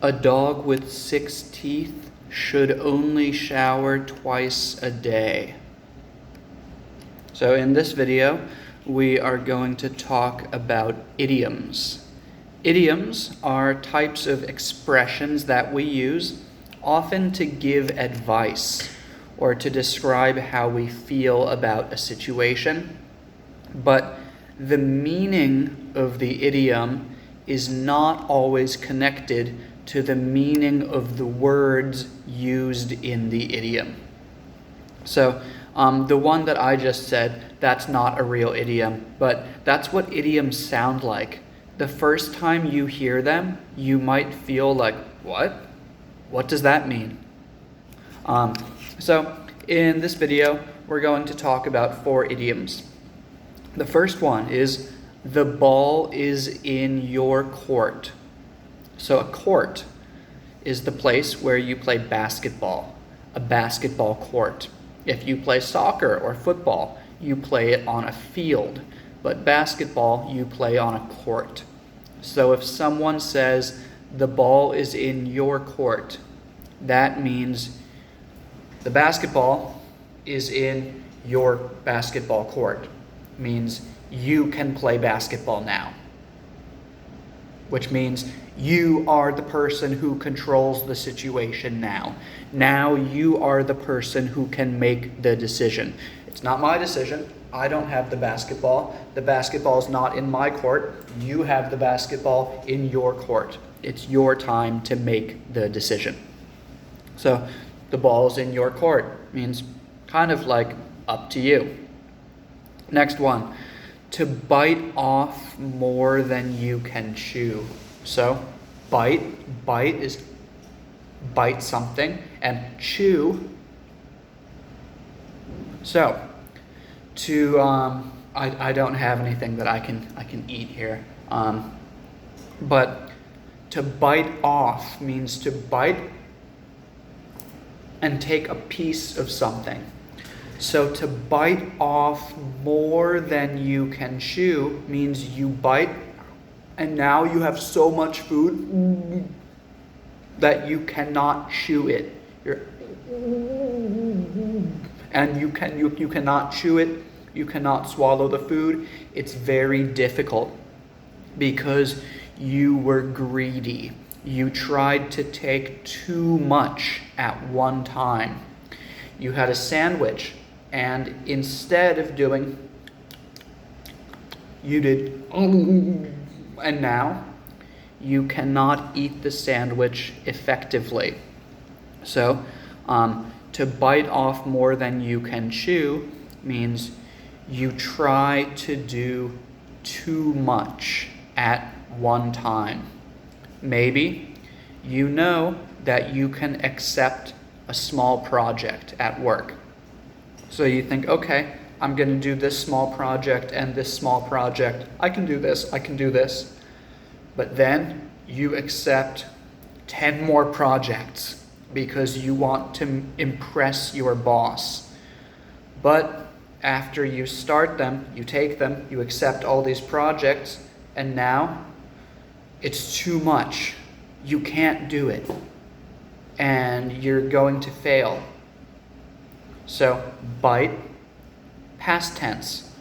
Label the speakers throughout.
Speaker 1: A dog with 6 teeth should only shower twice a day. So in this video, we are going to talk about idioms. Idioms are types of expressions that we use often to give advice or to describe how we feel about a situation. But the meaning of the idiom is not always connected to the meaning of the words used in the idiom. So the one that I just said, that's not a real idiom, but that's what idioms sound like. The first time you hear them, you might feel like, what? What does that mean? So in this video, we're going to talk about 4 idioms. The first one is, the ball is in your court. So a court is the place where you play basketball, a basketball court. If you play soccer or football, you play it on a field, but basketball, you play on a court. So if someone says, the ball is in your court, that means the basketball is in your basketball court. Means you can play basketball now, which means you are the person who controls the situation now. Now you are the person who can make the decision. It's not my decision. I don't have the basketball. The basketball is not in my court. You have the basketball in your court. It's your time to make the decision. So the ball is in your court means kind of like up to you. Next one, to bite off more than you can chew. So bite is bite something, and chew. So to I don't have anything that I can eat here. But to bite off means to bite and take a piece of something. So to bite off more than you can chew means you bite and now you have so much food that you cannot chew it. And you cannot chew it, you cannot swallow the food. It's very difficult because you were greedy. You tried to take too much at one time. You had a sandwich, and instead of doing, you did, and now you cannot eat the sandwich effectively. So to bite off more than you can chew means you try to do too much at one time. Maybe you know that you can accept a small project at work. So you think, okay, I'm going to do this small project and this small project. I can do this. But then you accept 10 more projects because you want to impress your boss. But after you start them, you take them, you accept all these projects, and now it's too much. You can't do it. And you're going to fail. So bite, past tense,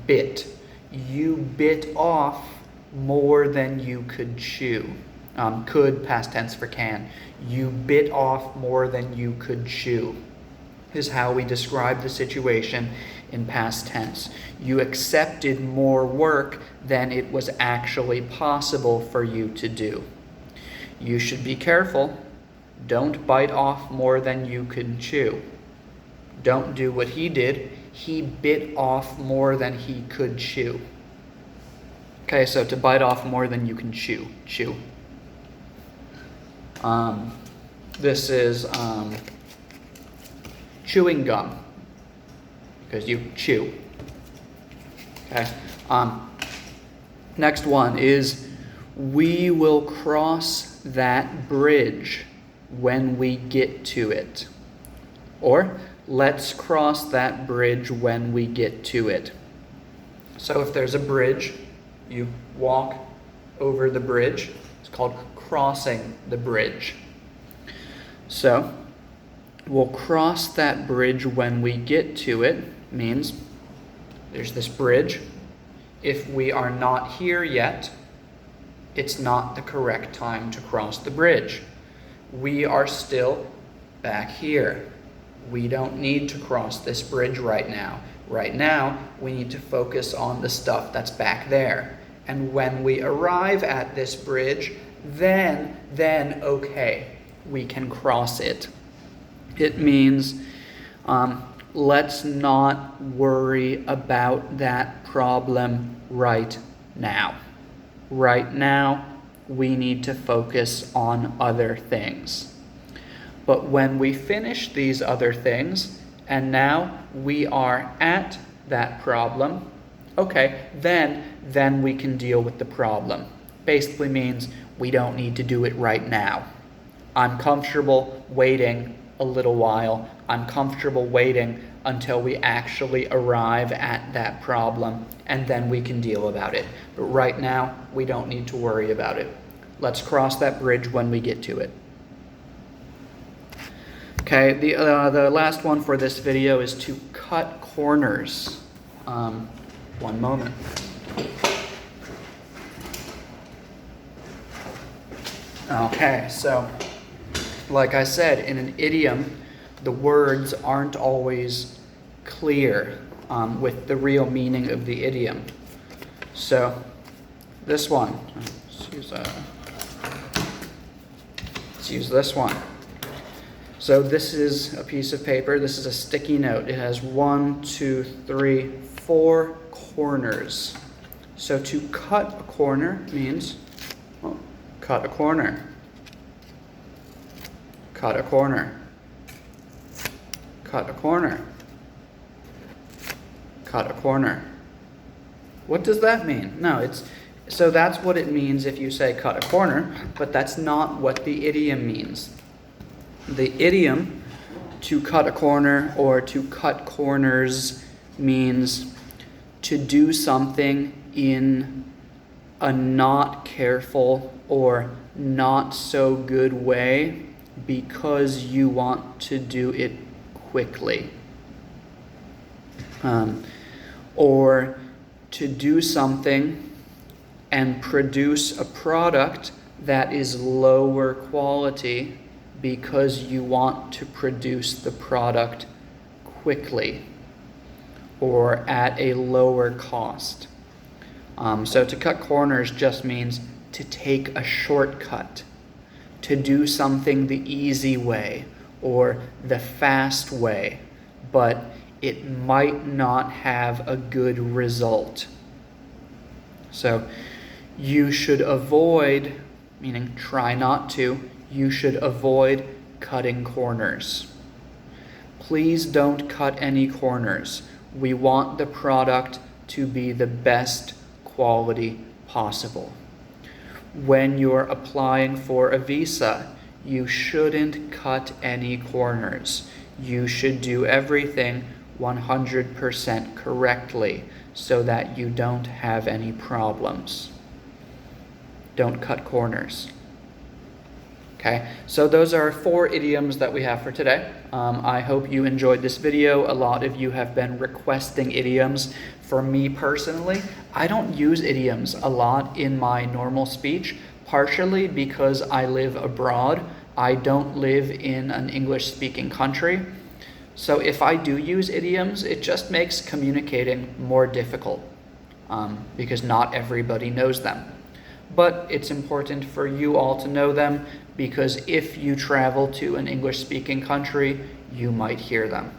Speaker 1: bit. You bit off more than you could chew. Could, past tense for can. You bit off more than you could chew is how we describe the situation in past tense. You accepted more work than it was actually possible for you to do. You should be careful. Don't bite off more than you can chew. Don't do what he did. He bit off more than he could chew. Okay, so to bite off more than you can chew. This is chewing gum, because you chew. Okay. Next one is, we will cross that bridge when we get to it. Or, let's cross that bridge when we get to it. So if there's a bridge, you walk over the bridge. It's called crossing the bridge. So we'll cross that bridge when we get to it. Means there's this bridge. If we are not here yet, it's not the correct time to cross the bridge. We are still back here. We don't need to cross this bridge right now. Right now, we need to focus on the stuff that's back there. And when we arrive at this bridge, then okay, we can cross it. It means let's not worry about that problem right now. Right now, we need to focus on other things. But when we finish these other things, and now we are at that problem, okay, then we can deal with the problem. Basically means we don't need to do it right now. I'm comfortable waiting a little while. I'm comfortable waiting until we actually arrive at that problem, and then we can deal about it. But right now, we don't need to worry about it. Let's cross that bridge when we get to it. Okay, the last one for this video is to cut corners. One moment. Okay, so like I said, in an idiom, the words aren't always clear with the real meaning of the idiom. So this one, let's use this one. So this is a piece of paper. This is a sticky note. It has 1, 2, 3, 4 corners. So to cut a corner means, well, cut a corner. Cut a corner. Cut a corner. Cut a corner. What does that mean? No, so that's what it means if you say cut a corner, but that's not what the idiom means. The idiom to cut a corner or to cut corners means to do something in a not careful or not so good way because you want to do it quickly. Or to do something and produce a product that is lower quality because you want to produce the product quickly or at a lower cost. So to cut corners just means to take a shortcut, to do something the easy way or the fast way, but it might not have a good result. So you should avoid, meaning try not to, you should avoid cutting corners. Please don't cut any corners. We want the product to be the best quality possible. When you're applying for a visa, you shouldn't cut any corners. You should do everything 100% correctly so that you don't have any problems. Don't cut corners. Okay, so those are 4 idioms that we have for today. I hope you enjoyed this video. A lot of you have been requesting idioms. For me personally, I don't use idioms a lot in my normal speech, partially because I live abroad. I don't live in an English-speaking country. So if I do use idioms, it just makes communicating more difficult because not everybody knows them. But it's important for you all to know them because if you travel to an English-speaking country, you might hear them.